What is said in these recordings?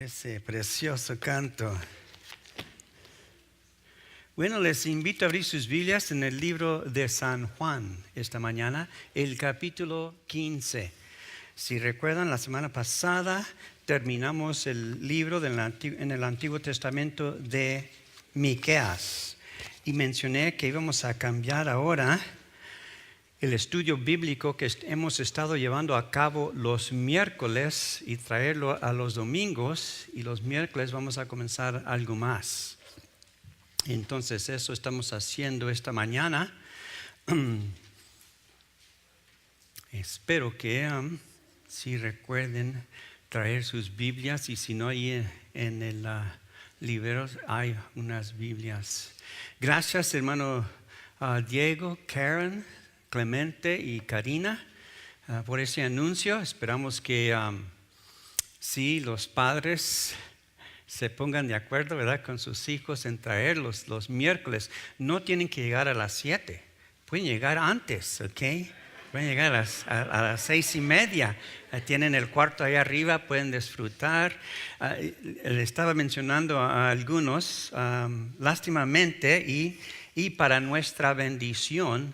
Ese precioso canto. Bueno, les invito a abrir sus Biblias en el libro de San Juan esta mañana, el capítulo 15. Si recuerdan, la semana pasada terminamos el libro en el Antiguo Testamento de Miqueas y mencioné que íbamos a cambiar ahora el estudio bíblico que hemos estado llevando a cabo los miércoles y traerlo a los domingos, y los miércoles vamos a comenzar algo más. Entonces eso estamos haciendo esta mañana. Espero que si recuerden traer sus Biblias, y si no, ahí en el libro hay unas Biblias. Gracias, hermano Diego, Karen, Clemente y Karina por ese anuncio. Esperamos que sí, los padres se pongan de acuerdo, ¿verdad?, con sus hijos en traerlos los miércoles. No tienen que llegar a las 7, pueden llegar antes, ¿ok? Pueden llegar a las 6:30. Tienen el cuarto ahí arriba, pueden disfrutar. Le estaba mencionando a algunos, lástimamente, y para nuestra bendición,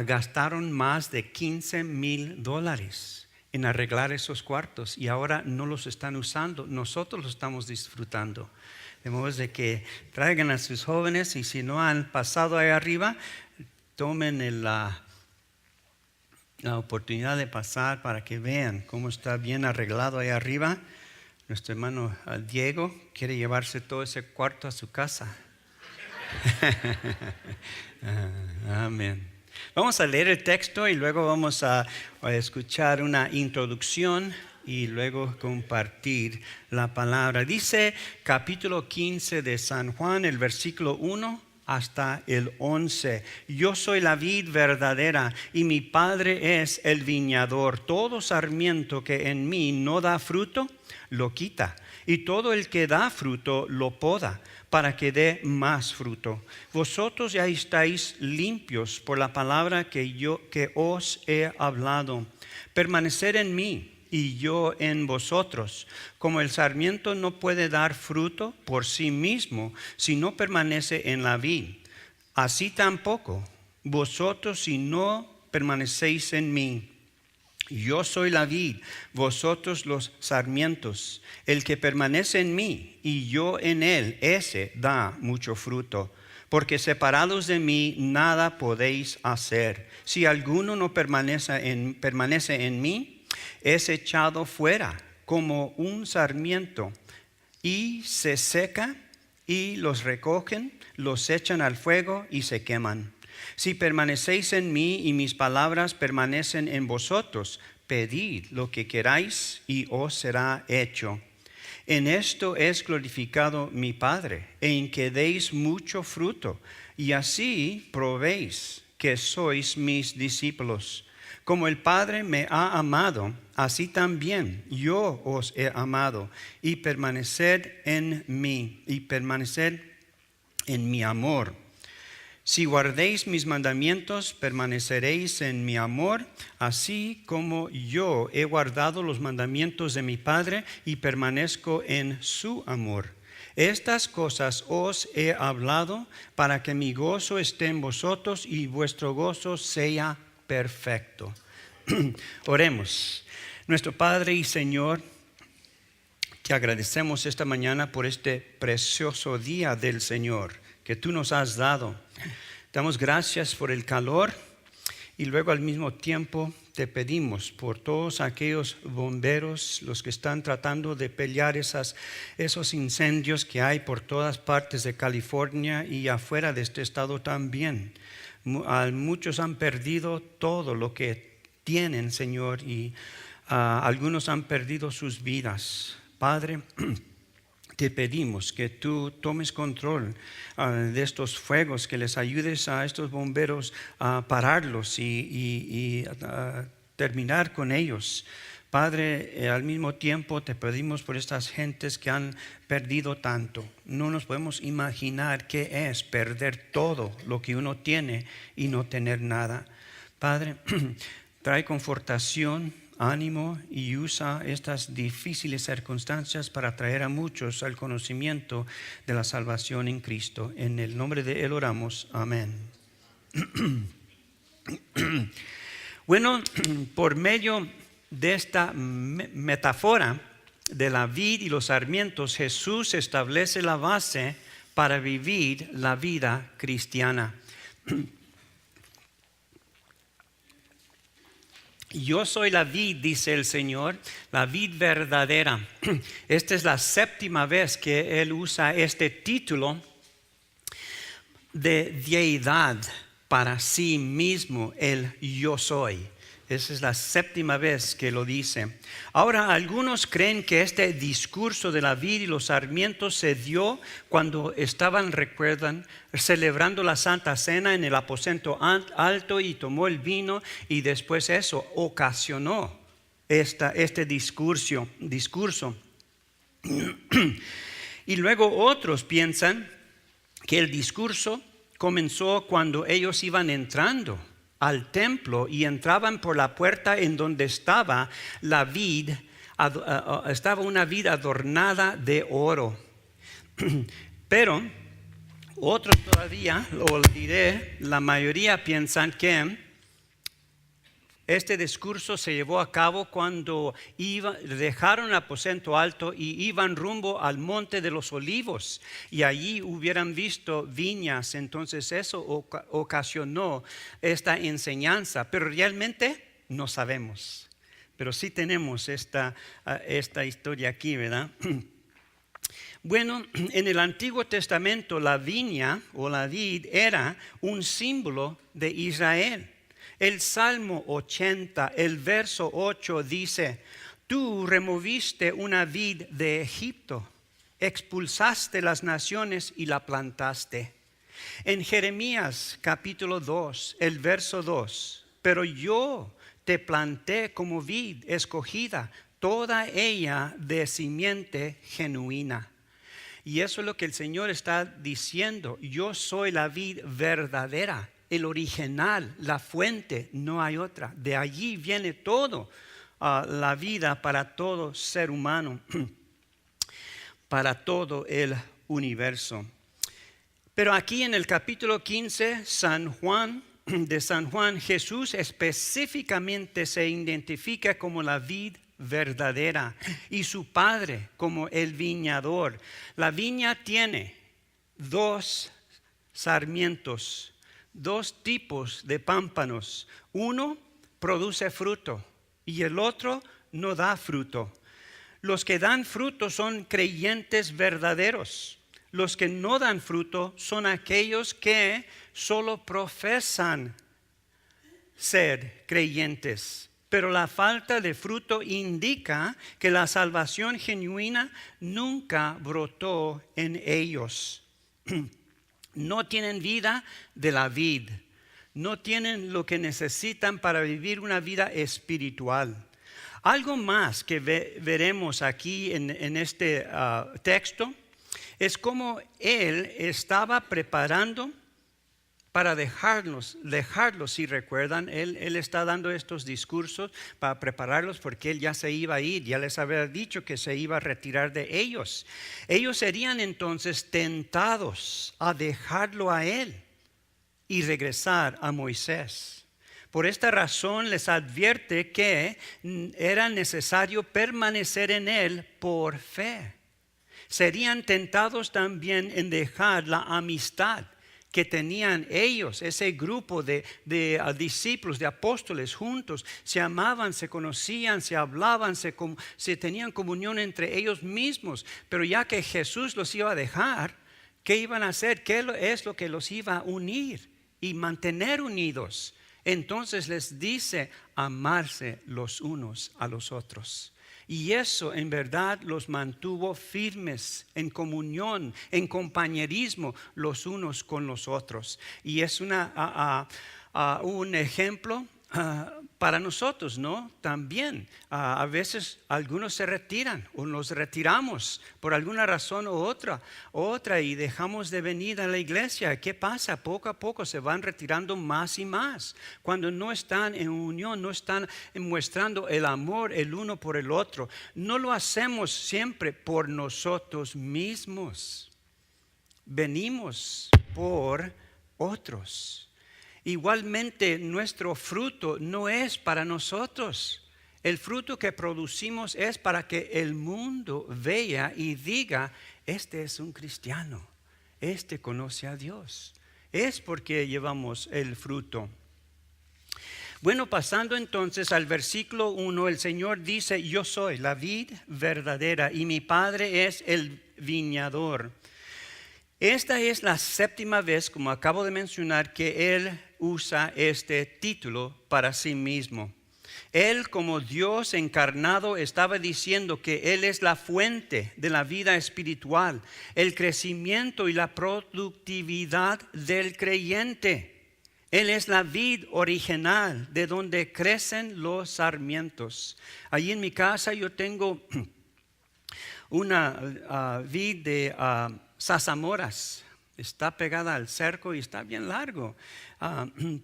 gastaron más de $15,000 en arreglar esos cuartos, y ahora no los están usando. Nosotros los estamos disfrutando. De modo de que traigan a sus jóvenes, y si no han pasado ahí arriba, tomen la oportunidad de pasar para que vean cómo está bien arreglado ahí arriba. Nuestro hermano Diego quiere llevarse todo ese cuarto a su casa. Amén. Vamos a leer el texto y luego vamos a escuchar una introducción y luego compartir la palabra. Dice capítulo 15 de San Juan, el versículo 1 hasta el 11. Yo soy la vid verdadera y mi Padre es el viñador. Todo sarmiento que en mí no da fruto, lo quita, y todo el que da fruto lo poda, para que dé más fruto. Vosotros ya estáis limpios por la palabra que os he hablado. Permanecer en mí y yo en vosotros. Como el sarmiento no puede dar fruto por sí mismo si no permanece en la vid, así tampoco vosotros si no permanecéis en mí. Yo soy la vid, vosotros los sarmientos. El que permanece en mí y yo en él, ese da mucho fruto. Porque separados de mí nada podéis hacer. Si alguno no permanece en mí, es echado fuera como un sarmiento y se seca, y los recogen, los echan al fuego y se queman. Si permanecéis en mí y mis palabras permanecen en vosotros, pedid lo que queráis y os será hecho. En esto es glorificado mi Padre, en que deis mucho fruto, y así probéis que sois mis discípulos. Como el Padre me ha amado, así también yo os he amado, y permaneced en mí, y permaneced en mi amor. Si guardéis mis mandamientos, permaneceréis en mi amor, así como yo he guardado los mandamientos de mi Padre y permanezco en su amor. Estas cosas os he hablado para que mi gozo esté en vosotros y vuestro gozo sea perfecto. Oremos. Nuestro Padre y Señor, te agradecemos esta mañana por este precioso día del Señor que tú nos has dado. Damos gracias por el calor, y luego al mismo tiempo te pedimos por todos aquellos bomberos, los que están tratando de pelear esos incendios que hay por todas partes de California y afuera de este estado también. Muchos han perdido todo lo que tienen, Señor, y algunos han perdido sus vidas. Padre, te pedimos que tú tomes control de estos fuegos, que les ayudes a estos bomberos a pararlos y terminar con ellos. Padre, al mismo tiempo te pedimos por estas gentes que han perdido tanto. No nos podemos imaginar qué es perder todo lo que uno tiene y no tener nada. Padre, trae confortación ánimo y usa estas difíciles circunstancias para traer a muchos al conocimiento de la salvación en Cristo. En el nombre de Él oramos. Amén. Bueno, por medio de esta metáfora de la vid y los sarmientos, Jesús establece la base para vivir la vida cristiana. Yo soy la vid, dice el Señor, la vid verdadera. Esta es la séptima vez que Él usa este título de deidad para sí mismo, el yo soy. Esa es la séptima vez que lo dice. Ahora, algunos creen que este discurso de la vid y los sarmientos se dio cuando estaban, recuerdan, celebrando la Santa Cena en el aposento alto y tomó el vino y después eso ocasionó este discurso. Y luego otros piensan que el discurso comenzó cuando ellos iban entrando al templo y entraban por la puerta en donde estaba la vid, estaba una vid adornada de oro. Pero otros todavía, lo diré, la mayoría piensan que este discurso se llevó a cabo cuando dejaron el aposento alto y iban rumbo al monte de los olivos y allí hubieran visto viñas. Entonces eso ocasionó esta enseñanza, pero realmente no sabemos. Pero sí tenemos esta historia aquí, ¿verdad? Bueno, en el Antiguo Testamento la viña o la vid era un símbolo de Israel. El Salmo 80, el verso 8 dice: tú removiste una vid de Egipto, expulsaste las naciones y la plantaste. En Jeremías capítulo 2, el verso 2, pero yo te planté como vid escogida, toda ella de simiente genuina. Y eso es lo que el Señor está diciendo: yo soy la vid verdadera, el original, la fuente, no hay otra. De allí viene todo, la vida para todo ser humano, para todo el universo. Pero aquí en el capítulo 15 de San Juan, Jesús específicamente se identifica como la vid verdadera y su Padre como el viñador. La viña tiene dos sarmientos, dos tipos de pámpanos. Uno produce fruto y el otro no da fruto. Los que dan fruto son creyentes verdaderos. Los que no dan fruto son aquellos que solo profesan ser creyentes. Pero la falta de fruto indica que la salvación genuina nunca brotó en ellos. No tienen vida de la vid, no tienen lo que necesitan para vivir una vida espiritual. Algo más que veremos aquí en este texto es cómo Él estaba preparando para dejarlos, si recuerdan, él está dando estos discursos para prepararlos porque Él ya se iba a ir, ya les había dicho que se iba a retirar de ellos. Ellos serían entonces tentados a dejarlo a Él y regresar a Moisés. Por esta razón les advierte que era necesario permanecer en Él por fe. Serían tentados también en dejar la amistad que tenían ellos, ese grupo de discípulos, de apóstoles juntos. Se amaban, se conocían, se hablaban, se tenían comunión entre ellos mismos. Pero ya que Jesús los iba a dejar, ¿qué iban a hacer? ¿Qué es lo que los iba a unir y mantener unidos? Entonces les dice amarse los unos a los otros. Y eso en verdad los mantuvo firmes en comunión, en compañerismo los unos con los otros. Y es un ejemplo para nosotros, ¿no? También a veces algunos se retiran o nos retiramos por alguna razón u otra y dejamos de venir a la iglesia. ¿Qué pasa? Poco a poco se van retirando más y más. Cuando no están en unión, no están mostrando el amor el uno por el otro. No lo hacemos siempre por nosotros mismos. Venimos por otros. Igualmente, nuestro fruto no es para nosotros. El fruto que producimos es para que el mundo vea y diga, este es un cristiano, este conoce a Dios. Es porque llevamos el fruto. Bueno, pasando entonces al versículo 1, el Señor dice, yo soy la vid verdadera y mi Padre es el viñador. Esta es la 7ª vez, como acabo de mencionar, que Él usa este título para sí mismo. Él, como Dios encarnado, estaba diciendo que Él es la fuente de la vida espiritual, el crecimiento y la productividad del creyente. Él es la vid original de donde crecen los sarmientos. Allí en mi casa yo tengo una vid de zazamoras. Está pegada al cerco y está bien largo,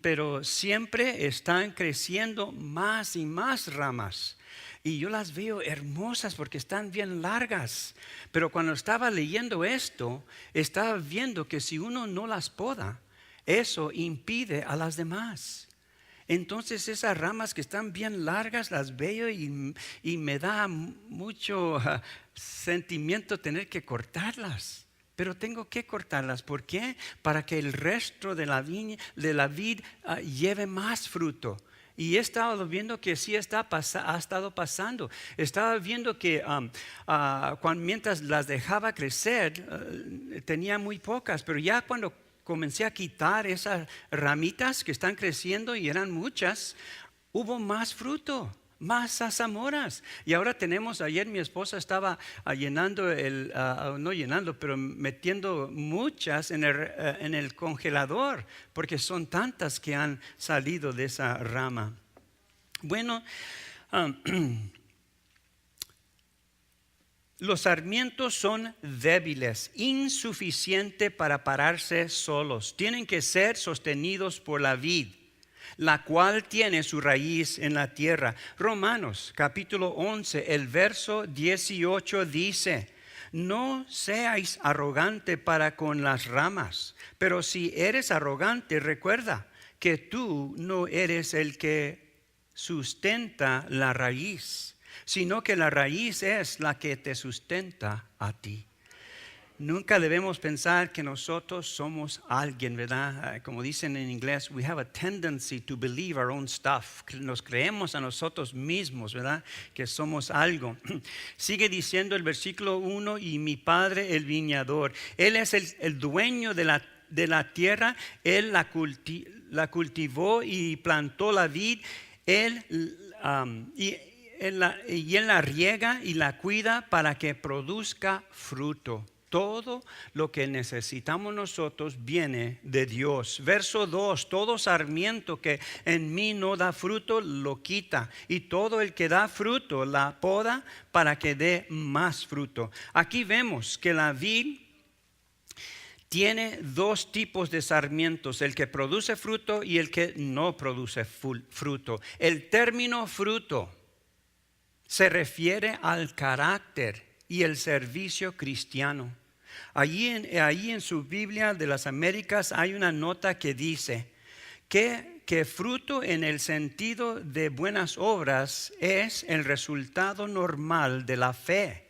pero siempre están creciendo más y más ramas. Y yo las veo hermosas porque están bien largas. Pero cuando estaba leyendo esto, estaba viendo que si uno no las poda, eso impide a las demás. Entonces esas ramas que están bien largas las veo y me da mucho sentimiento tener que cortarlas. Pero tengo que cortarlas. ¿Por qué? Para que el resto de la vid lleve más fruto. Y he estado viendo que sí ha estado pasando. Estaba viendo que mientras las dejaba crecer, tenía muy pocas. Pero ya cuando comencé a quitar esas ramitas que están creciendo y eran muchas, hubo más fruto. Más zazamoras. Y ahora tenemos, ayer mi esposa estaba pero metiendo muchas en el congelador, porque son tantas que han salido de esa rama. Bueno, los sarmientos son débiles, insuficientes para pararse solos. Tienen que ser sostenidos por la vid, la cual tiene su raíz en la tierra. Romanos capítulo 11, el verso 18 dice, no seáis arrogante para con las ramas, pero si eres arrogante, recuerda que tú no eres el que sustenta la raíz, sino que la raíz es la que te sustenta a ti. Nunca debemos pensar que nosotros somos alguien, ¿verdad? Como dicen en inglés, we have a tendency to believe our own stuff. Nos creemos a nosotros mismos, ¿verdad? Que somos algo. Sigue diciendo el versículo 1, y mi Padre el viñador. Él es el dueño de la tierra. Él la cultivó y plantó la vid. Él la riega y la cuida para que produzca fruto. Todo lo que necesitamos nosotros viene de Dios. Verso 2, todo sarmiento que en mí no da fruto, lo quita. Y todo el que da fruto, la poda para que dé más fruto. Aquí vemos que la vid tiene dos tipos de sarmientos, el que produce fruto y el que no produce fruto. El término fruto se refiere al carácter y el servicio cristiano. Allí en su Biblia de las Américas hay una nota que dice que fruto en el sentido de buenas obras es el resultado normal de la fe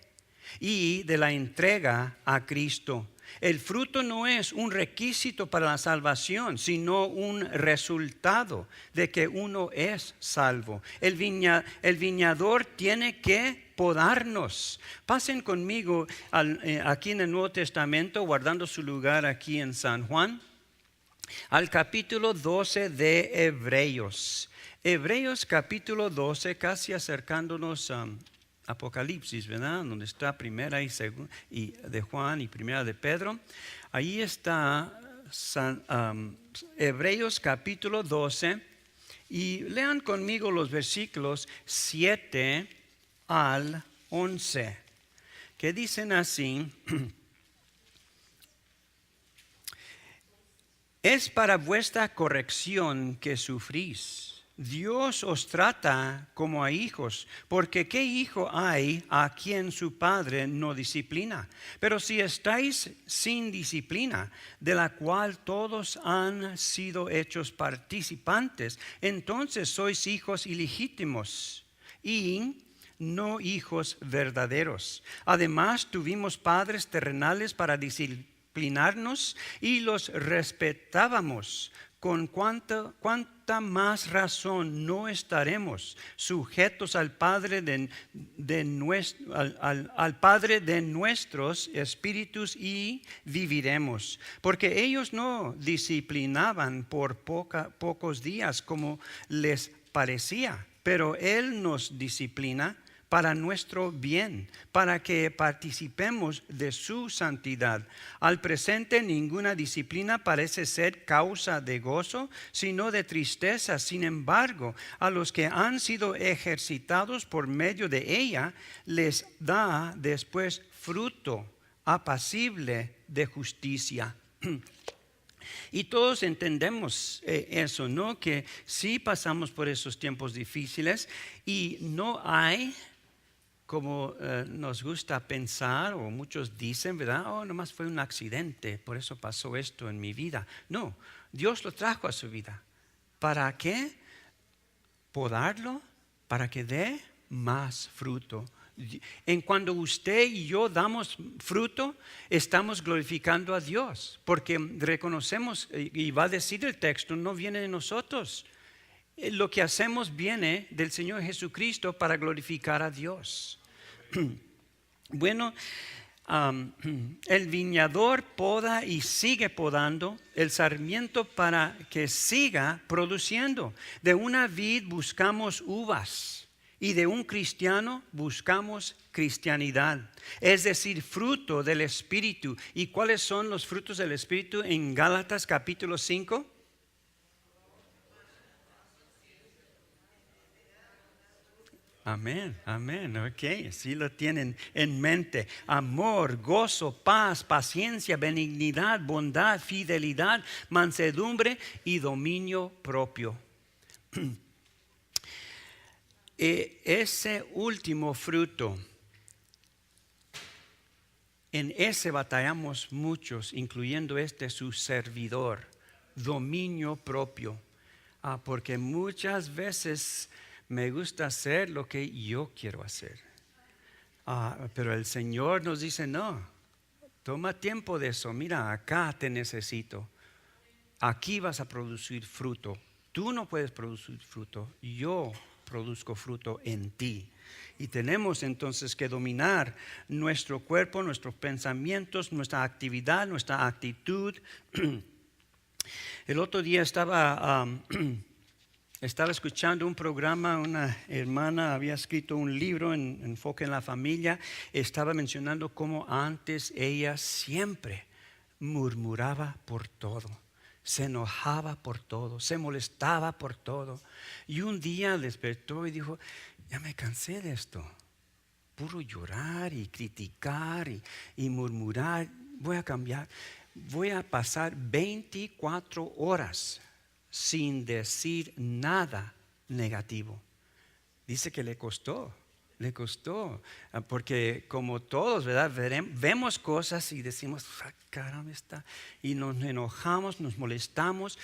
y de la entrega a Cristo. El fruto no es un requisito para la salvación, sino un resultado de que uno es salvo. El viñador tiene que podarnos. Pasen conmigo aquí en el Nuevo Testamento, guardando su lugar aquí en San Juan, al capítulo 12 de Hebreos. Hebreos capítulo 12, casi acercándonos a Apocalipsis, ¿verdad? Donde está primera y de Juan y primera de Pedro. Ahí está Hebreos capítulo 12 Y lean conmigo los versículos 7 al 11, que dicen así: es para vuestra corrección que sufrís. Dios os trata como a hijos, porque ¿qué hijo hay a quien su padre no disciplina? Pero si estáis sin disciplina, de la cual todos han sido hechos participantes, entonces sois hijos ilegítimos y no hijos verdaderos. Además, tuvimos padres terrenales para disciplinarnos y los respetábamos. Con cuánta más razón no estaremos sujetos al Padre al Padre de nuestros espíritus y viviremos. Porque ellos no disciplinaban por pocos días como les parecía, pero Él nos disciplina para nuestro bien, para que participemos de su santidad. Al presente ninguna disciplina parece ser causa de gozo, sino de tristeza. Sin embargo, a los que han sido ejercitados por medio de ella, les da después fruto apacible de justicia. Y todos entendemos eso, ¿no? Que sí pasamos por esos tiempos difíciles y no hay, como nos gusta pensar, o muchos dicen, ¿verdad? Oh, nomás fue un accidente, por eso pasó esto en mi vida. No, Dios lo trajo a su vida. ¿Para qué? Podarlo, para que dé más fruto. En cuando usted y yo damos fruto, estamos glorificando a Dios, porque reconocemos, y va a decir el texto, no viene de nosotros. Lo que hacemos viene del Señor Jesucristo para glorificar a Dios. Bueno, el viñador poda y sigue podando el sarmiento para que siga produciendo. De una vid buscamos uvas y de un cristiano buscamos cristianidad, es decir, fruto del Espíritu. ¿Y cuáles son los frutos del Espíritu en Gálatas capítulo 5? Amén, amén, ok, sí lo tienen en mente. Amor, gozo, paz, paciencia, benignidad, bondad, fidelidad, mansedumbre y dominio propio. Ese último fruto, en ese batallamos muchos, incluyendo su servidor, dominio propio. Porque muchas veces me gusta hacer lo que yo quiero hacer. Pero el Señor nos dice, no, toma tiempo de eso. Mira, acá te necesito. Aquí vas a producir fruto. Tú no puedes producir fruto. Yo produzco fruto en ti. Y tenemos entonces que dominar nuestro cuerpo, nuestros pensamientos, nuestra actividad, nuestra actitud. El otro día estaba escuchando un programa, una hermana había escrito un libro en Enfoque en la Familia, estaba mencionando cómo antes ella siempre murmuraba por todo, se enojaba por todo, se molestaba por todo. Y un día despertó y dijo, ya me cansé de esto, puro llorar y criticar y murmurar, voy a cambiar, voy a pasar 24 horas sin decir nada negativo. Dice que le costó, porque como todos, ¿verdad? Vemos cosas y decimos, caramba, y nos enojamos, nos molestamos,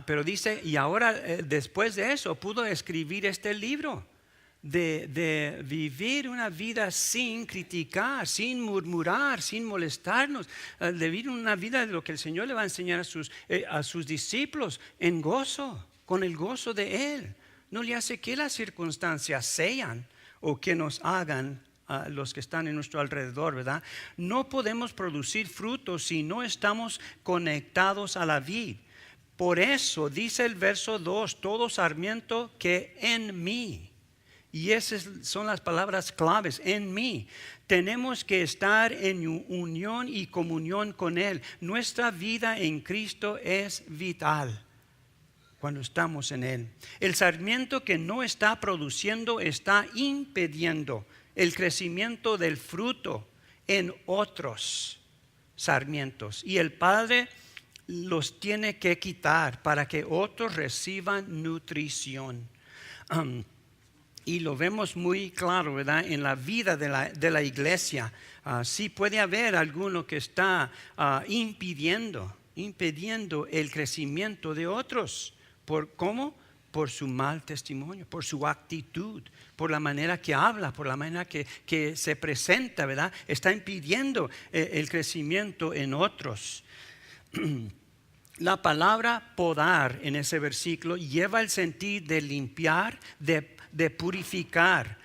pero dice, y ahora después de eso pudo escribir este libro. De vivir una vida sin criticar, sin murmurar, sin molestarnos, de vivir una vida de lo que el Señor le va a enseñar a sus discípulos en gozo, con el gozo de Él. No le hace que las circunstancias sean o que nos hagan a los que están en nuestro alrededor, ¿verdad? No podemos producir frutos si no estamos conectados a la vid. Por eso dice el verso 2, todo sarmiento que en mí. Y esas son las palabras claves, en mí. Tenemos que estar en unión y comunión con Él. Nuestra vida en Cristo es vital. cuando estamos en Él. El sarmiento que no está produciendo está impidiendo el crecimiento del fruto en otros sarmientos. Y el Padre los tiene que quitar para que otros reciban nutrición. Y lo vemos muy claro, ¿verdad? En la vida de la iglesia. Sí puede haber alguno que está impidiendo el crecimiento de otros. ¿Cómo? Por su mal testimonio, por su actitud, por la manera que habla, por la manera que se presenta, ¿verdad? Está impidiendo el crecimiento en otros. La palabra podar en ese versículo lleva el sentido de limpiar, de purificar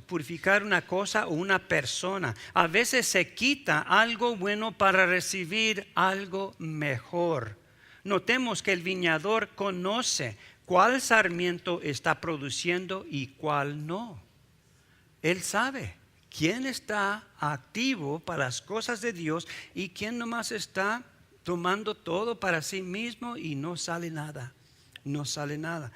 purificar una cosa o una persona. A veces se quita algo bueno para recibir algo mejor. Notemos que el viñador conoce cuál sarmiento está produciendo y cuál no. Él sabe quién está activo para las cosas de Dios y quién nomás está tomando todo para sí mismo y no sale nada. No sale nada.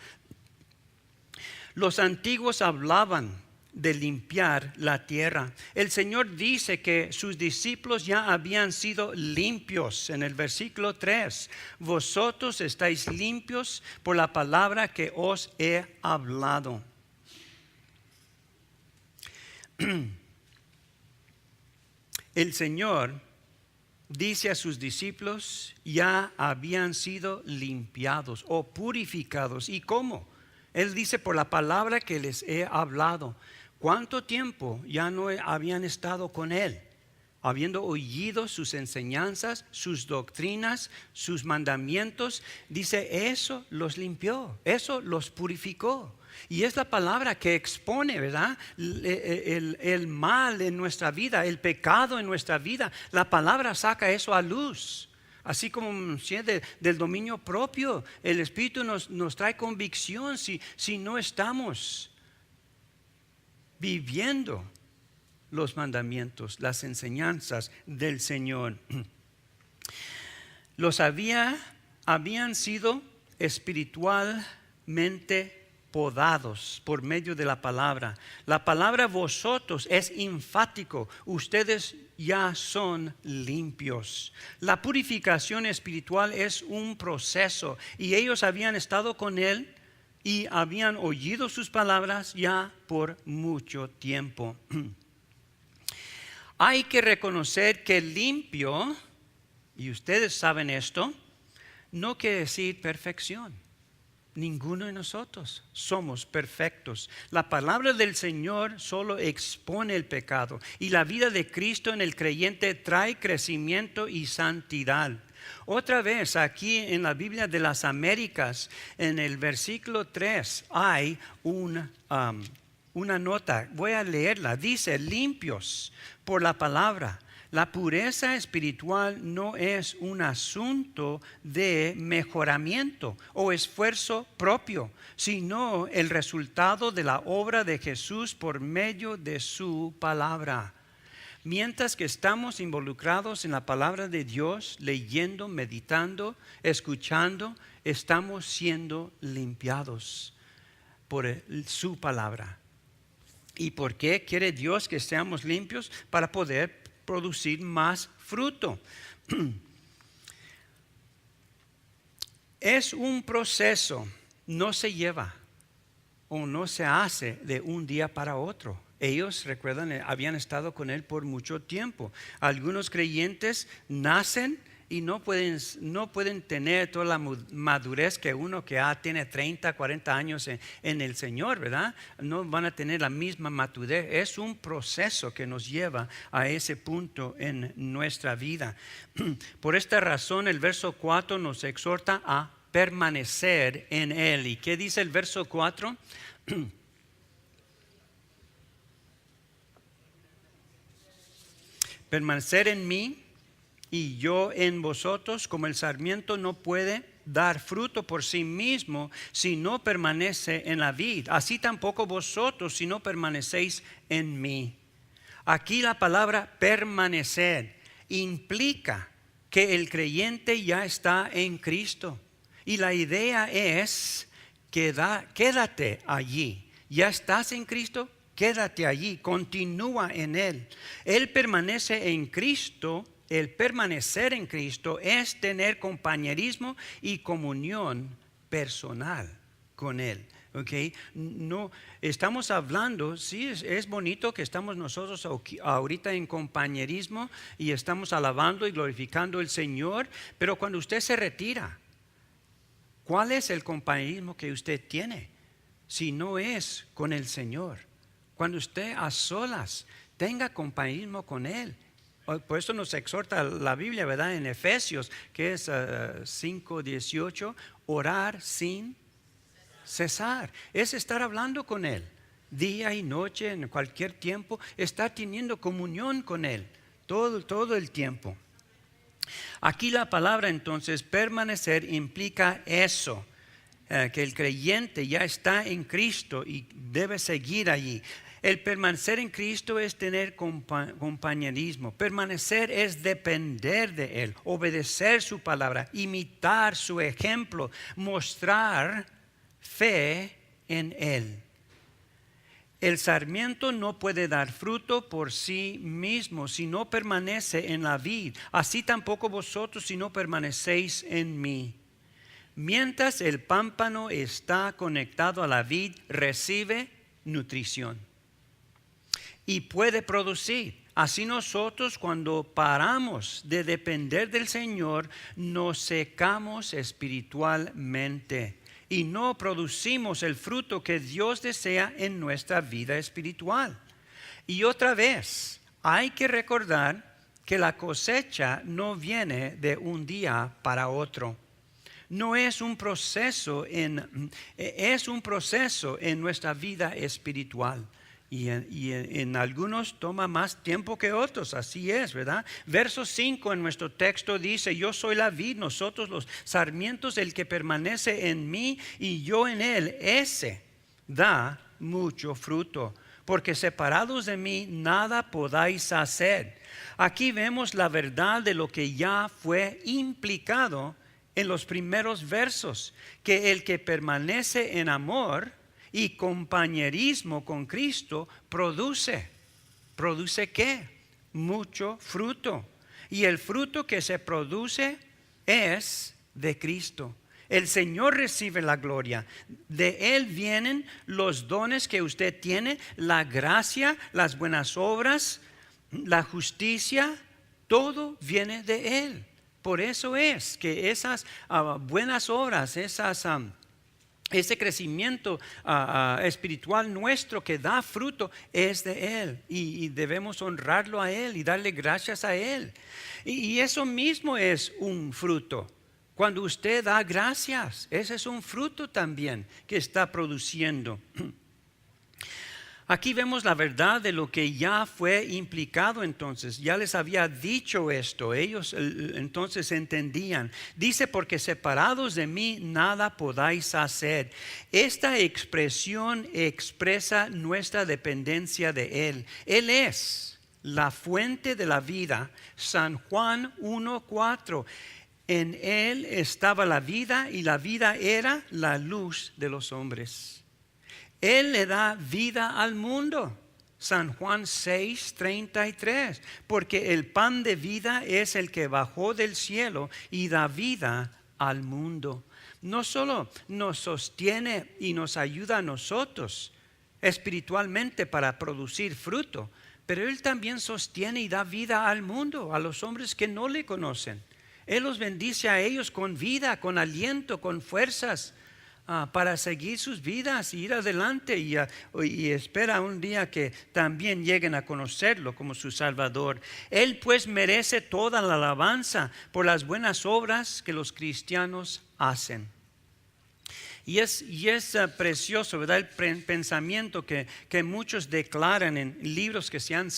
Los antiguos hablaban de limpiar la tierra. El Señor dice que sus discípulos ya habían sido limpios. En el versículo 3, vosotros estáis limpios por la palabra que os he hablado. El Señor dice a sus discípulos, ya habían sido limpiados o purificados. ¿Y cómo? Él dice, por la palabra que les he hablado. ¿Cuánto tiempo ya no habían estado con Él? Habiendo oído sus enseñanzas, sus doctrinas, sus mandamientos. Dice, eso los limpió, eso los purificó. Y es la palabra que expone, ¿verdad? El mal en nuestra vida, el pecado en nuestra vida. La palabra saca eso a luz. Así como del dominio propio, el Espíritu nos trae convicción si no estamos viviendo los mandamientos, las enseñanzas del Señor. Habían sido espiritualmente podados por medio de la palabra. La palabra vosotros es enfático. Ustedes ya son limpios. La purificación espiritual es un proceso y ellos habían estado con Él y habían oído sus palabras ya por mucho tiempo. Hay que reconocer que limpio, y ustedes saben esto, no quiere decir perfección. Ninguno de nosotros somos perfectos. La palabra del Señor solo expone el pecado y la vida de Cristo en el creyente trae crecimiento y santidad. Otra vez aquí en la Biblia de las Américas, en el versículo 3 hay una nota. Voy a leerla. Dice, limpios por la palabra. La pureza espiritual no es un asunto de mejoramiento o esfuerzo propio, sino el resultado de la obra de Jesús por medio de su palabra. Mientras que estamos involucrados en la palabra de Dios, leyendo, meditando, escuchando, estamos siendo limpiados por su palabra. ¿Y por qué quiere Dios que seamos limpios? Para poder producir más fruto. Es un proceso, no se lleva o no se hace de un día para otro. Ellos, recuerdan, habían estado con Él por mucho tiempo. Algunos creyentes nacen y no pueden tener toda la madurez que uno que tiene 30, 40 años en el Señor, ¿verdad? No van a tener la misma madurez. Es un proceso que nos lleva a ese punto en nuestra vida. Por esta razón, el verso 4 nos exhorta a permanecer en Él. ¿Y qué dice el verso 4? Permanecer en mí y yo en vosotros, como el sarmiento no puede dar fruto por sí mismo si no permanece en la vid, así tampoco vosotros si no permanecéis en mí. Aquí la palabra permanecer implica que el creyente ya está en Cristo. Y la idea es, quédate allí. ¿Ya estás en Cristo? Quédate allí, continúa en Él. Él permanece en Cristo. El permanecer en Cristo es tener compañerismo y comunión personal con Él. Okay. No, estamos hablando, sí, es bonito que estamos nosotros ahorita en compañerismo y estamos alabando y glorificando al Señor, pero cuando usted se retira, ¿cuál es el compañerismo que usted tiene? Si no es con el Señor. Cuando usted a solas tenga compañerismo con Él. Por eso nos exhorta la Biblia, ¿verdad? En Efesios, que es 5:18, orar sin cesar. Es estar hablando con Él, día y noche, en cualquier tiempo, estar teniendo comunión con Él, todo el tiempo. Aquí la palabra entonces, permanecer, implica eso. Que el creyente ya está en Cristo y debe seguir allí. El permanecer en Cristo es tener compañerismo. Permanecer es depender de Él, obedecer su palabra, imitar su ejemplo, mostrar fe en Él. El sarmiento no puede dar fruto por sí mismo si no permanece en la vid. Así tampoco vosotros si no permanecéis en mí. Mientras el pámpano está conectado a la vid, recibe nutrición y puede producir. Así nosotros, cuando paramos de depender del Señor, nos secamos espiritualmente y no producimos el fruto que Dios desea en nuestra vida espiritual. Y otra vez, hay que recordar que la cosecha no viene de un día para otro. No es un proceso es un proceso en nuestra vida espiritual. Y en algunos toma más tiempo que otros, así es, ¿verdad? Verso 5 en nuestro texto dice: yo soy la vid, nosotros los sarmientos, el que permanece en mí y yo en él, ese da mucho fruto, porque separados de mí nada podáis hacer. Aquí vemos la verdad de lo que ya fue implicado en los primeros versos, que el que permanece en amor y compañerismo con Cristo ¿produce qué? Mucho fruto. Y el fruto que se produce es de Cristo. El Señor recibe la gloria. De Él vienen los dones que usted tiene, la gracia, las buenas obras, la justicia, todo viene de Él. Por eso es que esas buenas obras, ese crecimiento espiritual nuestro que da fruto es de Él. Y debemos honrarlo a Él y darle gracias a Él. Y eso mismo es un fruto. Cuando usted da gracias, ese es un fruto también que está produciendo. Aquí vemos la verdad de lo que ya fue implicado entonces. Ya les había dicho esto. Ellos entonces entendían. Dice: porque separados de mí nada podáis hacer. Esta expresión expresa nuestra dependencia de Él. Él es la fuente de la vida. San Juan 1:4. En Él estaba la vida y la vida era la luz de los hombres. Él le da vida al mundo. San Juan 6:33. Porque el pan de vida es el que bajó del cielo y da vida al mundo. No solo nos sostiene y nos ayuda a nosotros espiritualmente para producir fruto, pero Él también sostiene y da vida al mundo, a los hombres que no le conocen. Él los bendice a ellos con vida, con aliento, con fuerzas, para seguir sus vidas y ir adelante y espera un día que también lleguen a conocerlo como su Salvador. Él pues merece toda la alabanza por las buenas obras que los cristianos hacen. Y es precioso, ¿verdad? El pensamiento que muchos declaran en libros que se han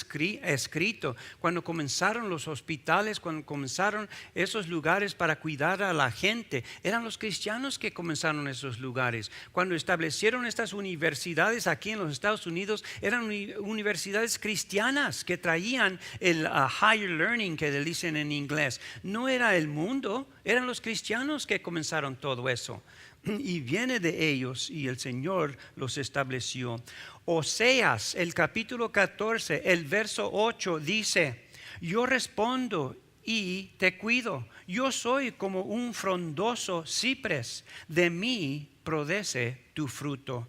escrito. Cuando comenzaron los hospitales, cuando comenzaron esos lugares para cuidar a la gente, eran los cristianos que comenzaron esos lugares. Cuando establecieron estas universidades aquí en los Estados Unidos, eran universidades cristianas que traían el higher learning, que le dicen en inglés. No era el mundo, eran los cristianos que comenzaron todo eso. Y viene de ellos y el Señor los estableció. Oseas, el capítulo 14, el verso 8 dice: yo respondo y te cuido. Yo soy como un frondoso ciprés, de mí produce tu fruto.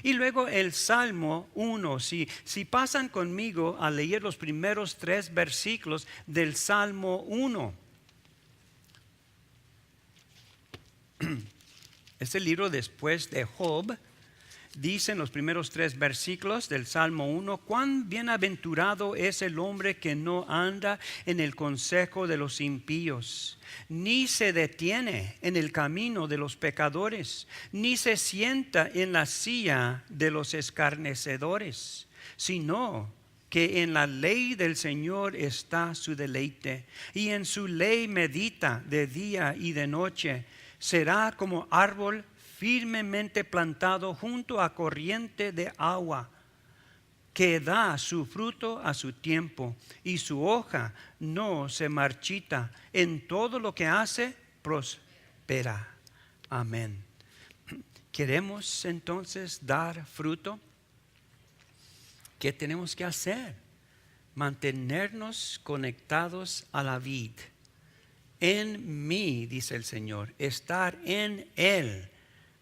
Y luego el Salmo 1, si pasan conmigo a leer los primeros 3 versículos del Salmo 1. Este libro después de Job dice en los primeros 3 versículos del Salmo 1: cuán bienaventurado es el hombre que no anda en el consejo de los impíos, ni se detiene en el camino de los pecadores, ni se sienta en la silla de los escarnecedores, sino que en la ley del Señor está su deleite, y en su ley medita de día y de noche. Será como árbol firmemente plantado junto a corriente de agua, que da su fruto a su tiempo, y su hoja no se marchita. En todo lo que hace, prospera. Amén. ¿Queremos entonces dar fruto? ¿Qué tenemos que hacer? Mantenernos conectados a la vid. En mí, dice el Señor, estar en Él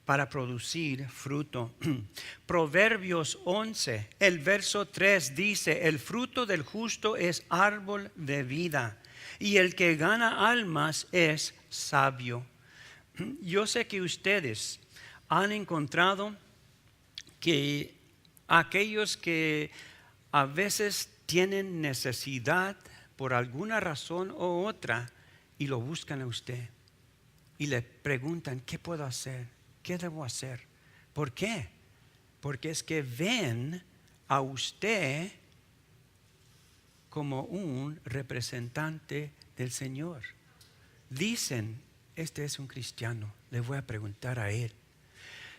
para producir fruto. Proverbios 11, el verso 3 dice: el fruto del justo es árbol de vida, y el que gana almas es sabio. Yo sé que ustedes han encontrado que aquellos que a veces tienen necesidad por alguna razón u otra, y lo buscan a usted y le preguntan: ¿qué puedo hacer? ¿Qué debo hacer? ¿Por qué? Porque es que ven a usted como un representante del Señor. Dicen: este es un cristiano, le voy a preguntar a él.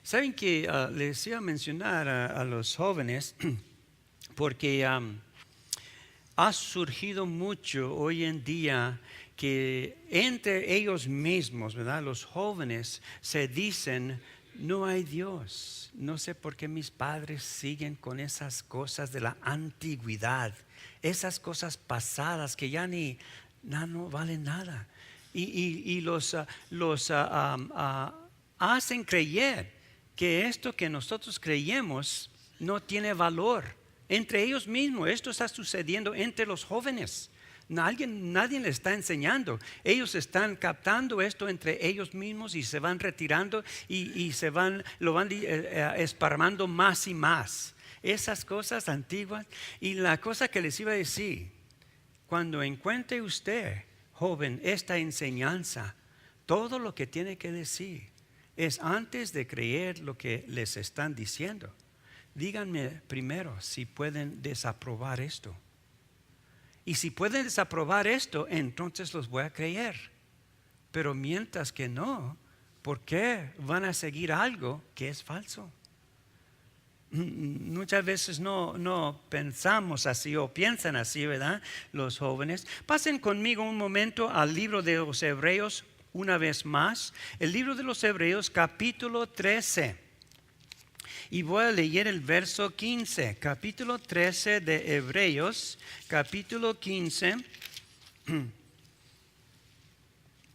Saben que les iba a mencionar a los jóvenes porque ha surgido mucho hoy en día que entre ellos mismos, ¿verdad? Los jóvenes se dicen: no hay Dios. No sé por qué mis padres siguen con esas cosas de la antigüedad, esas cosas pasadas que ya no valen nada. Y los hacen creer que esto que nosotros creemos no tiene valor. Entre ellos mismos, esto está sucediendo entre los jóvenes. Nadie le está enseñando. Ellos están captando esto entre ellos mismos y se van retirando y lo van esparmando más y más. Esas cosas antiguas. Y la cosa que les iba a decir: cuando encuentre usted, joven, esta enseñanza, todo lo que tiene que decir es antes de creer lo que les están diciendo. Díganme primero si pueden desaprobar esto. Y si pueden desaprobar esto, entonces los voy a creer. Pero mientras que no, ¿por qué van a seguir algo que es falso? Muchas veces no pensamos así o piensan así, ¿verdad? Los jóvenes. Pasen conmigo un momento al libro de los Hebreos una vez más. El libro de los Hebreos, capítulo 13. Y voy a leer el verso 15, capítulo 13 de Hebreos, capítulo 15.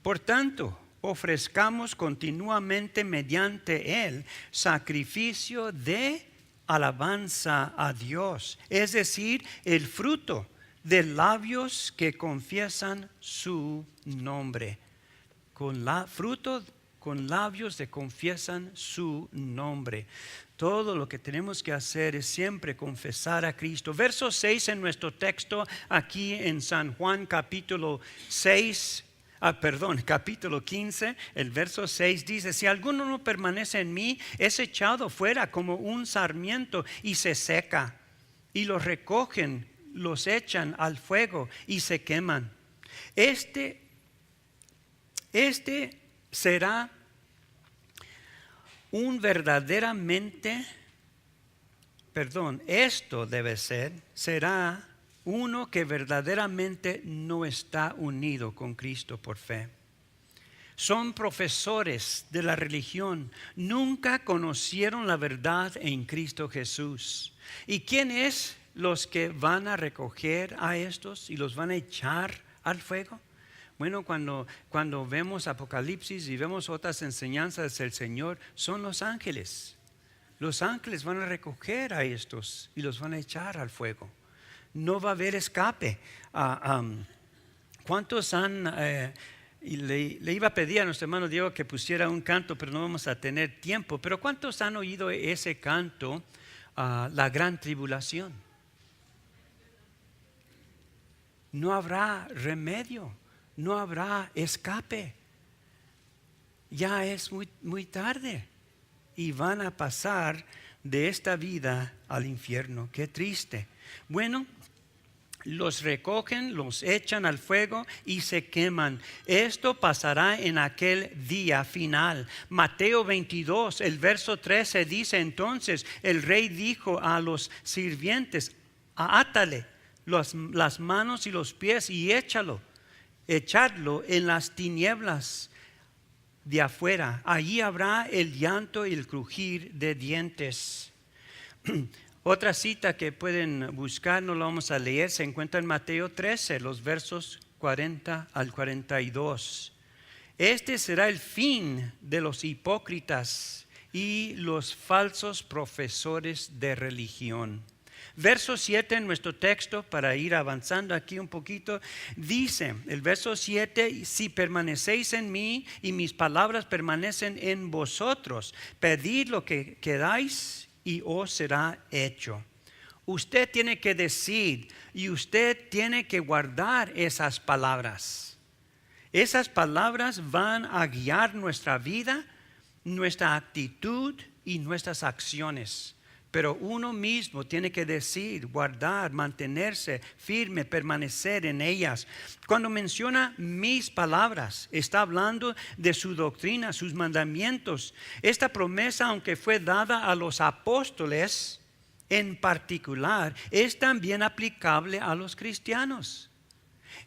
Por tanto, ofrezcamos continuamente mediante él sacrificio de alabanza a Dios, es decir, el fruto de labios que confiesan su nombre. Fruto con labios que confiesan su nombre. Todo lo que tenemos que hacer es siempre confesar a Cristo. Verso 6 en nuestro texto aquí en San Juan capítulo 6. capítulo 15, el verso 6 dice: si alguno no permanece en mí, es echado fuera como un sarmiento y se seca, y los recogen, los echan al fuego y se queman. Este será será uno que verdaderamente no está unido con Cristo por fe. Son profesores de la religión, nunca conocieron la verdad en Cristo Jesús. ¿Y quién es los que van a recoger a estos y los van a echar al fuego? Bueno, cuando vemos Apocalipsis y vemos otras enseñanzas del Señor, son los ángeles. Los ángeles van a recoger a estos y los van a echar al fuego. No va a haber escape. ¿Cuántos han... y le iba a pedir a nuestro hermano Diego que pusiera un canto, pero no vamos a tener tiempo. Pero ¿cuántos han oído ese canto, la gran tribulación? No habrá remedio, no habrá escape. Ya es muy tarde y van a pasar de esta vida al infierno. Qué triste. Bueno, los recogen, los echan al fuego y se queman. Esto pasará en aquel día final. Mateo 22, el verso 13 dice: entonces el rey dijo a los sirvientes: átale las manos y los pies y echadlo en las tinieblas de afuera. Allí habrá el llanto y el crujir de dientes. Otra cita que pueden buscar, no la vamos a leer, se encuentra en Mateo 13, los versos 40 al 42. Este será el fin de los hipócritas y los falsos profesores de religión. Verso 7 en nuestro texto, para ir avanzando aquí un poquito, dice el verso 7: si permanecéis en mí y mis palabras permanecen en vosotros, pedid lo que queráis y os será hecho. Usted tiene que decir y usted tiene que guardar esas palabras. Esas palabras van a guiar nuestra vida, nuestra actitud y nuestras acciones. Pero uno mismo tiene que decir, guardar, mantenerse firme, permanecer en ellas. Cuando menciona mis palabras, está hablando de su doctrina, sus mandamientos. Esta promesa, aunque fue dada a los apóstoles en particular, es también aplicable a los cristianos,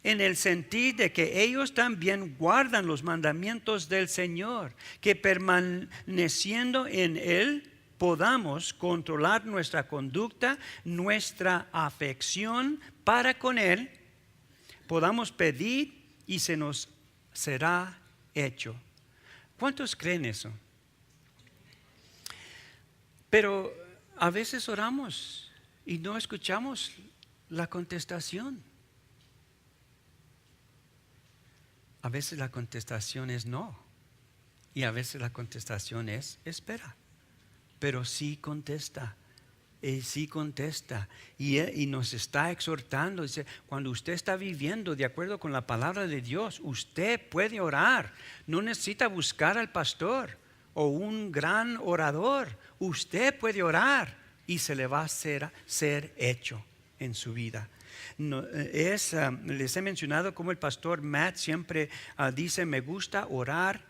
en el sentido de que ellos también guardan los mandamientos del Señor, que permaneciendo en Él podamos controlar nuestra conducta, nuestra afección para con Él, podamos pedir y se nos será hecho. ¿Cuántos creen eso? Pero a veces oramos y no escuchamos la contestación. A veces la contestación es no, y a veces la contestación es espera. Pero sí contesta, y nos está exhortando. Dice, cuando usted está viviendo de acuerdo con la palabra de Dios, usted puede orar, no necesita buscar al pastor o un gran orador. Usted puede orar y se le va a ser hecho en su vida. Les he mencionado cómo el pastor Matt siempre dice: me gusta orar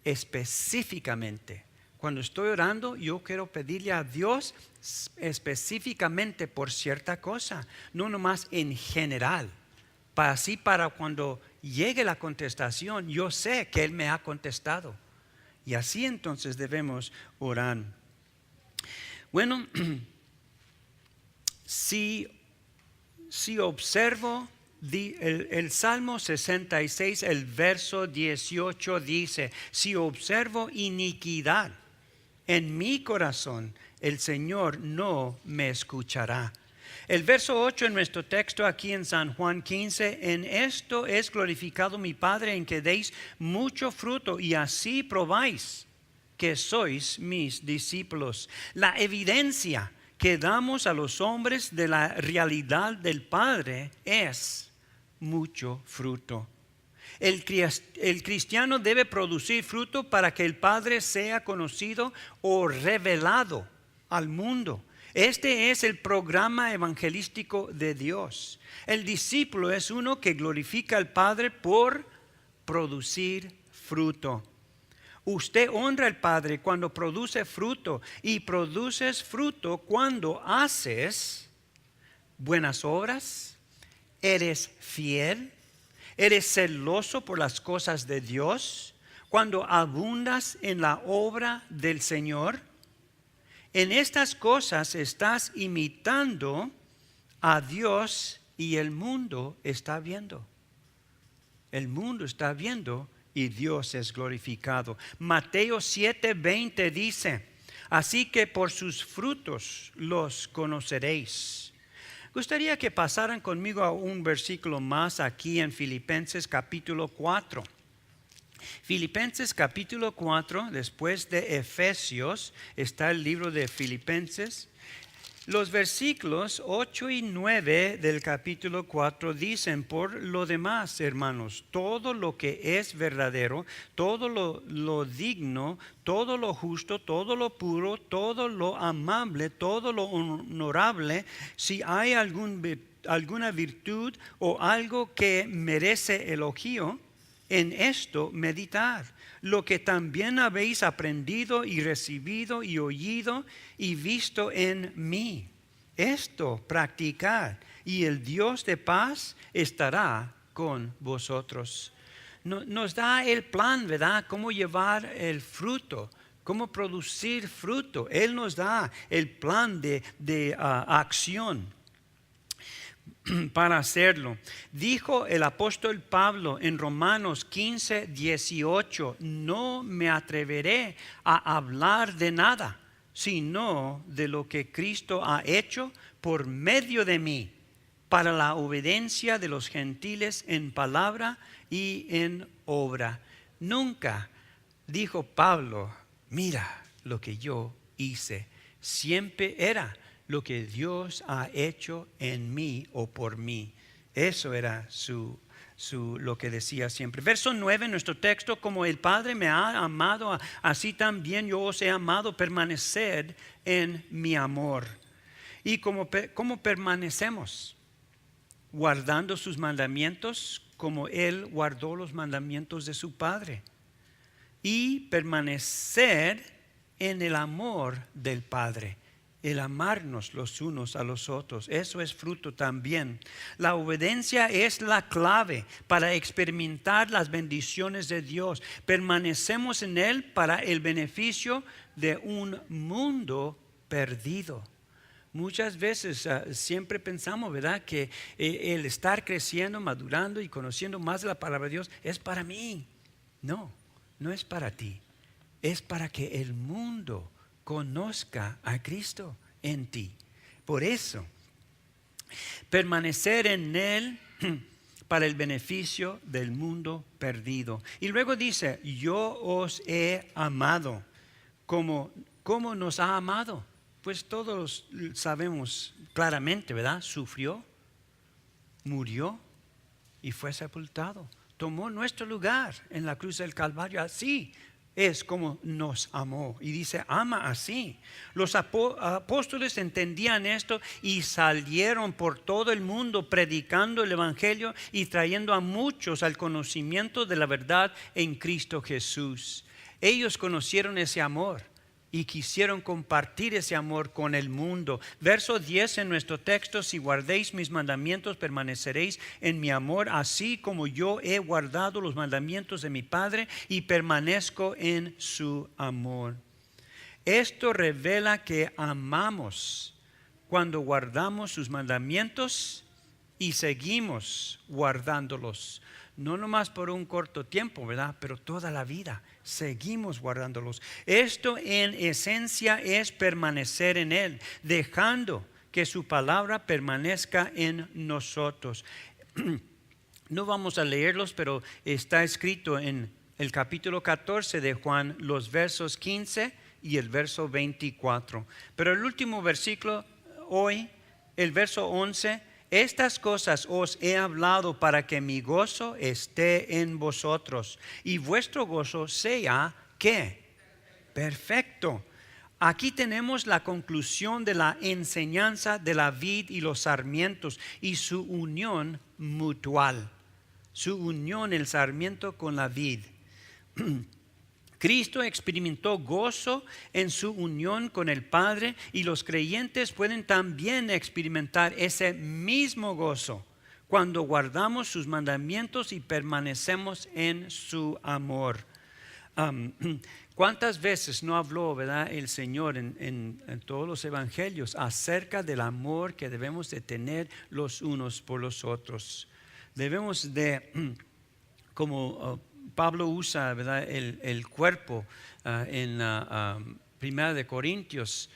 específicamente. Cuando estoy orando, yo quiero pedirle a Dios específicamente por cierta cosa, no nomás en general. Para cuando llegue la contestación, yo sé que Él me ha contestado. Y así entonces debemos orar. Bueno, si observo el Salmo 66, el verso 18 dice: si observo iniquidad en mi corazón, el Señor no me escuchará. El verso 8 en nuestro texto aquí en San Juan 15: en esto es glorificado mi Padre, en que deis mucho fruto y así probáis que sois mis discípulos. La evidencia que damos a los hombres de la realidad del Padre es mucho fruto. El cristiano debe producir fruto para que el Padre sea conocido o revelado al mundo. Este es el programa evangelístico de Dios. El discípulo es uno que glorifica al Padre por producir fruto. Usted honra al Padre cuando produce fruto, y produces fruto cuando haces buenas obras, eres fiel, eres celoso por las cosas de Dios, cuando abundas en la obra del Señor. En estas cosas estás imitando a Dios y el mundo está viendo. El mundo está viendo y Dios es glorificado. Mateo 7:20 dice: así que por sus frutos los conoceréis. Gustaría que pasaran conmigo a un versículo más aquí en Filipenses capítulo 4. Filipenses capítulo 4, después de Efesios, está el libro de Filipenses. Los versículos 8 y 9 del capítulo 4 dicen: por lo demás, hermanos, todo lo que es verdadero, todo lo digno, todo lo justo, todo lo puro, todo lo amable, todo lo honorable, si hay alguna virtud o algo que merece elogio, en esto meditad. Lo que también habéis aprendido y recibido y oído y visto en mí, esto practicad, y el Dios de paz estará con vosotros. Nos da el plan, ¿verdad? Cómo llevar el fruto, cómo producir fruto. Él nos da el plan de acción para hacerlo. Dijo el apóstol Pablo en Romanos 15:18: no me atreveré a hablar de nada, sino de lo que Cristo ha hecho por medio de mí, para la obediencia de los gentiles en palabra y en obra. Nunca dijo Pablo: mira lo que yo hice. Siempre era lo que Dios ha hecho en mí o por mí. Eso era lo que decía siempre. Verso 9 en nuestro texto: como el Padre me ha amado, así también yo os he amado, permaneced en mi amor. ¿Y cómo permanecemos? Guardando sus mandamientos, como Él guardó los mandamientos de su Padre. Y permanecer en el amor del Padre. El amarnos los unos a los otros, eso es fruto también. La obediencia es la clave para experimentar las bendiciones de Dios. Permanecemos en Él para el beneficio de un mundo perdido. Muchas veces siempre pensamos, ¿verdad?, que el estar creciendo, madurando y conociendo más de la palabra de Dios es para mí. No, no es para ti. Es para que el mundo conozca a Cristo en ti. Por eso, permanecer en Él para el beneficio del mundo perdido. Y luego dice: yo os he amado. ¿Cómo nos ha amado? Pues todos sabemos claramente, ¿verdad? Sufrió, murió y fue sepultado. Tomó nuestro lugar en la cruz del Calvario. Así es como nos amó. Y dice: ama así. Los apóstoles entendían esto y salieron por todo el mundo predicando el evangelio y trayendo a muchos al conocimiento de la verdad en Cristo Jesús. Ellos conocieron ese amor y quisieron compartir ese amor con el mundo. Verso 10 en nuestro texto: si guardéis mis mandamientos, permaneceréis en mi amor, así como yo he guardado los mandamientos de mi Padre y permanezco en su amor. Esto revela que amamos cuando guardamos sus mandamientos y seguimos guardándolos. No nomás por un corto tiempo, ¿verdad?, pero toda la vida seguimos guardándolos. Esto en esencia es permanecer en Él, dejando que su palabra permanezca en nosotros. No vamos a leerlos, pero está escrito en el capítulo 14 de Juan, los versos 15 y el verso 24. Pero el último versículo hoy, el verso 11, Estas cosas os he hablado para que mi gozo esté en vosotros y vuestro gozo sea, ¿qué? Perfecto. Aquí tenemos la conclusión de la enseñanza de la vid y los sarmientos y su unión mutual. Su unión, el sarmiento con la vid. Cristo experimentó gozo en su unión con el Padre y los creyentes pueden también experimentar ese mismo gozo cuando guardamos sus mandamientos y permanecemos en su amor. ¿Cuántas veces no habló, verdad, el Señor en todos los evangelios acerca del amor que debemos de tener los unos por los otros? Debemos de, como Pablo usa, ¿verdad?, el cuerpo en Primera de Corintios,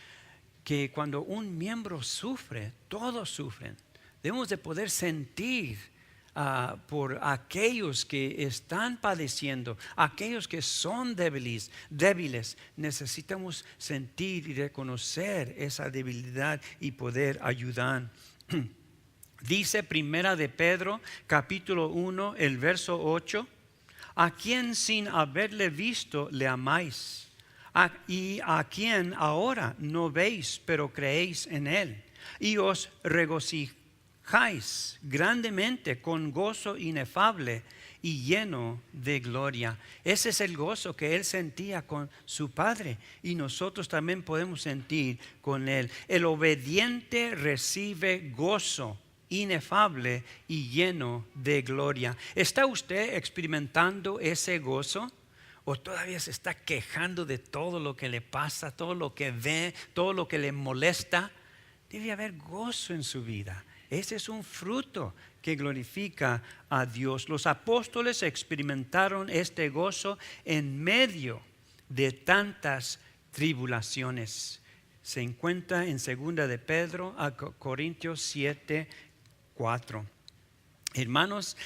que cuando un miembro sufre, todos sufren. Debemos de poder sentir por aquellos que están padeciendo, aquellos que son débiles. Necesitamos sentir y reconocer esa debilidad y poder ayudar. Dice Primera de Pedro, capítulo 1, el verso 8, a quien sin haberle visto le amáis, y a quien ahora no veis, pero creéis en él, y os regocijáis grandemente con gozo inefable y lleno de gloria. Ese es el gozo que él sentía con su Padre y nosotros también podemos sentir con él. El obediente recibe gozo inefable y lleno de gloria. ¿Está usted experimentando ese gozo? ¿O todavía se está quejando de todo lo que le pasa, todo lo que ve, todo lo que le molesta? Debe haber gozo en su vida. Ese es un fruto que glorifica a Dios. Los apóstoles experimentaron este gozo en medio de tantas tribulaciones. Se encuentra en 2 de Pedro a Corintios 7:4. Hermanos,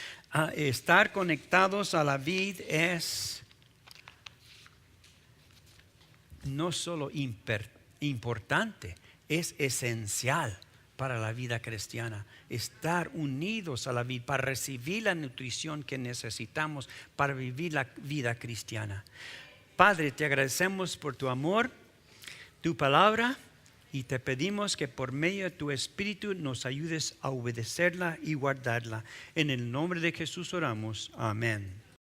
estar conectados a la vid es no solo importante, es esencial para la vida cristiana. Estar unidos a la vid para recibir la nutrición que necesitamos para vivir la vida cristiana. Padre, te agradecemos por tu amor, tu palabra, y te pedimos que por medio de tu Espíritu nos ayudes a obedecerla y guardarla. En el nombre de Jesús oramos. Amén.